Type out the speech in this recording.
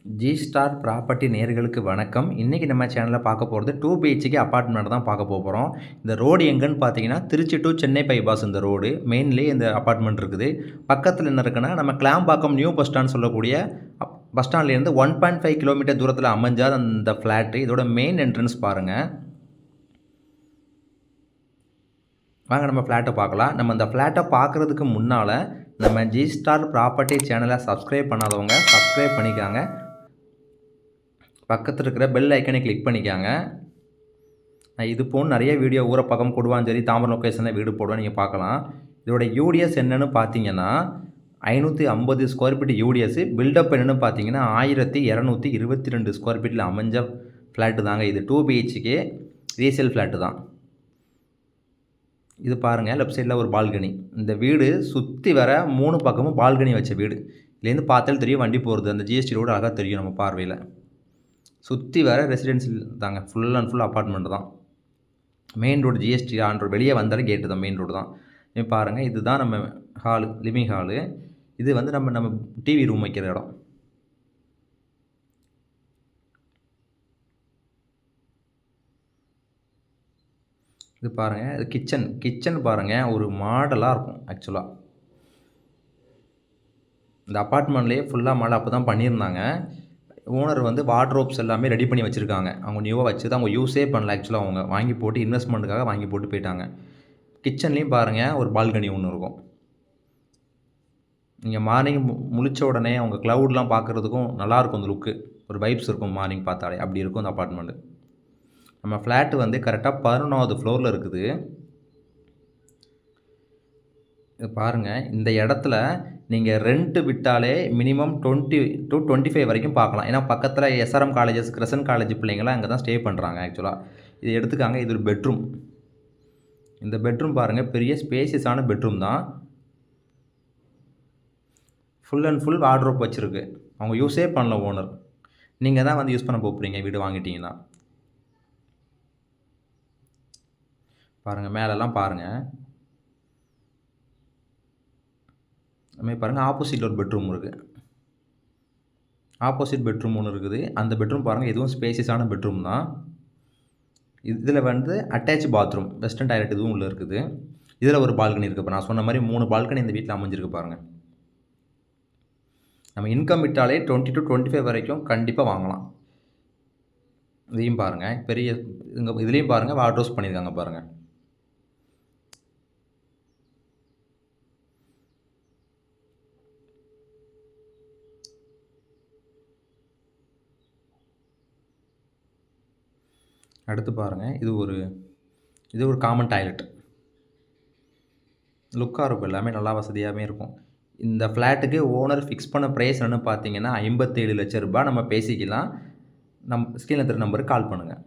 G star property நேயர்களுக்கு வணக்கம். இன்றைக்கி நம்ம சேனலில் பார்க்க போகிறது 2 பிஹெச்கே அப்பார்ட்மெண்ட் தான் பார்க்க போகிறோம். இந்த ரோடு எங்கேன்னு பார்த்தீங்கன்னா, திருச்சி டு சென்னை பைபாஸ் இந்த ரோடு. மெயின்லேயே இந்த அப்பார்ட்மெண்ட் இருக்குது. பக்கத்தில் என்ன இருக்குன்னா, நம்ம கிளாம்பாக்கம் நியூ பஸ் ஸ்டாண்ட் சொல்லக்கூடிய பஸ் ஸ்டாண்ட்லேருந்து 1.5 கிலோமீட்டர் தூரத்தில் அமைஞ்சா அந்த ஃப்ளாட்டு. இதோட மெயின் என்ட்ரன்ஸ் பாருங்கள். வாங்க நம்ம ஃப்ளாட்டை பார்க்கலாம். நம்ம இந்த ஃப்ளாட்டை பார்க்குறதுக்கு முன்னால் நம்ம ஜி ஸ்டார் ப்ராப்பர்ட்டி சேனலை சப்ஸ்கிரைப் பண்ணாதவங்க சப்ஸ்கிரைப் பண்ணிக்காங்க. பக்கத்தில் இருக்கிற பெல் ஐக்கனை கிளிக் பண்ணிக்காங்க. நான் இது போன்று நிறைய வீடியோ ஊரப்பக்கம் கொடுவாஞ்சேரி தாம்பரம் லொக்கேஷனில் வீடு போடுவேன், நீங்கள் பார்க்கலாம். இதோட யூடிஎஸ் என்னென்னு பார்த்தீங்கன்னா 550 ஸ்கொயர் ஃபீட் யூடிஎஸ். பில்டப் என்னென்னு பார்த்தீங்கன்னா 1222 ஸ்கொயர் ஃபீட்டில் அமைஞ்ச ஃப்ளாட்டு தாங்க இது. 2 பிஹெச்கே ரீசேல் ஃப்ளாட்டு தான் இது. பாருங்கள், லெஃப்ட் சைடில் ஒரு பால்கனி. இந்த வீடு சுற்றி வர 3 பக்கமும் பால்கனி வச்ச வீடு. இதுலேருந்து பார்த்தாலும் தெரியும் வண்டி போகிறது. அந்த ஜிஎஸ்டி ரோடு அழகாக தெரியும் நம்ம பார்வையில். சுற்றி வர ரெசிடென்சியல் தாங்க, ஃபுல் அண்ட் ஃபுல் அப்பார்ட்மெண்ட் தான். Main road GST on road, வெளியே வந்தாலும் கேட்டு தான், மெயின் ரோடு தான். பாருங்கள், இதுதான் நம்ம ஹாலு, லிவிங் ஹாலு. இது வந்து நம்ம டிவி ரூம் வைக்கிற இடம். இது பாருங்கள், இது கிச்சன் பாருங்கள், ஒரு மாடலாக இருக்கும். ஆக்சுவலாக இந்த அப்பார்ட்மெண்ட்லேயே ஃபுல்லாக மாடல் அப்போ தான் பண்ணியிருந்தாங்க. ஓனர் வந்து வார்ட்ரோப்ஸ் எல்லாமே ரெடி பண்ணி வச்சுருக்காங்க. அவங்க நியூவாக வச்சு தான் அவங்க யூஸே பண்ணல. ஆக்சுவலாக அவங்க வாங்கி போட்டு இன்வெஸ்ட்மெண்ட்டுக்காக வாங்கி போட்டு போயிட்டாங்க. கிச்சன்லேயும் பாருங்கள், ஒரு பால்கனி ஒன்று இருக்கும். நீங்கள் மார்னிங் முழிச்ச உடனே அவங்க க்ளவுட்லாம் பார்க்குறதுக்கும் நல்லாயிருக்கும். அந்த லுக்கு ஒரு வைப்ஸ் இருக்கும் மார்னிங் பார்த்தாலே. அப்படி இருக்கும் அந்த அப்பார்ட்மெண்ட்டு. நம்ம ஃப்ளாட்டு வந்து கரெக்டாக 11வது ஃப்ளோரில் இருக்குது. இது பாருங்கள், இந்த இடத்துல நீங்கள் ரெண்ட்டு விட்டாலே மினிமம் 20 to 25 வரைக்கும் பார்க்கலாம். ஏன்னா பக்கத்தில் எஸ்ஆர்எம் காலேஜஸ், கிரசன் காலேஜ் பிள்ளைங்களாம் அங்கே தான் ஸ்டே பண்ணுறாங்க. ஆக்சுவலாக இது எடுத்துக்காங்க. இது ஒரு பெட்ரூம். இந்த பெட்ரூம் பாருங்கள், பெரிய ஸ்பேசியஸான பெட்ரூம் தான். ஃபுல் அண்ட் ஃபுல் வார்ட்ரோப் வச்சுருக்கு. அவங்க யூஸே பண்ணல ஓனர். நீங்கள் தான் வந்து யூஸ் பண்ண போகிறீங்க வீடு வாங்கிட்டீங்கன்னா. பாருங்கள், மேலெல்லாம் பாருங்கள். அதுமாதிரி பாருங்கள், ஆப்போசிட்டில் ஒரு பெட்ரூம் இருக்குது. ஆப்போசிட் பெட்ரூம் ஒன்று இருக்குது. அந்த பெட்ரூம் பாருங்கள், இதுவும் ஸ்பேசியஸான பெட்ரூம் தான். இதில் வந்து அட்டாச் பாத்ரூம், வெஸ்டர்ன் டாய்லெட் இதுவும் உள்ளே இருக்குது. இதில் ஒரு பால்கனி இருக்குது. இப்போ நான் சொன்ன மாதிரி 3 பால்கனி இந்த வீட்டில் அமைஞ்சிருக்கு பாருங்கள். நம்ம இன்கம் விட்டாலே 20 to 25 வரைக்கும் கண்டிப்பாக வாங்கலாம். இதையும் பாருங்கள், பெரிய இதுலேயும் பாருங்கள் வார்ட்ரோப்ஸ் பண்ணியிருக்காங்க பாருங்கள். அடுத்து பாருங்கள், இது ஒரு காமன் டாய்லெட். லுக்காக இருக்கும், எல்லாமே நல்லா வசதியாகவே இருக்கும். இந்த ஃப்ளாட்டுக்கு ஓனர் ஃபிக்ஸ் பண்ண ப்ரைஸ் என்னென்னு பார்த்தீங்கன்னா 57 லட்சம் ரூபாய். நம்ம பேசிக்கலாம். ஸ்க்ரீனில் தெரிய நம்பருக்கு கால் பண்ணுங்கள்.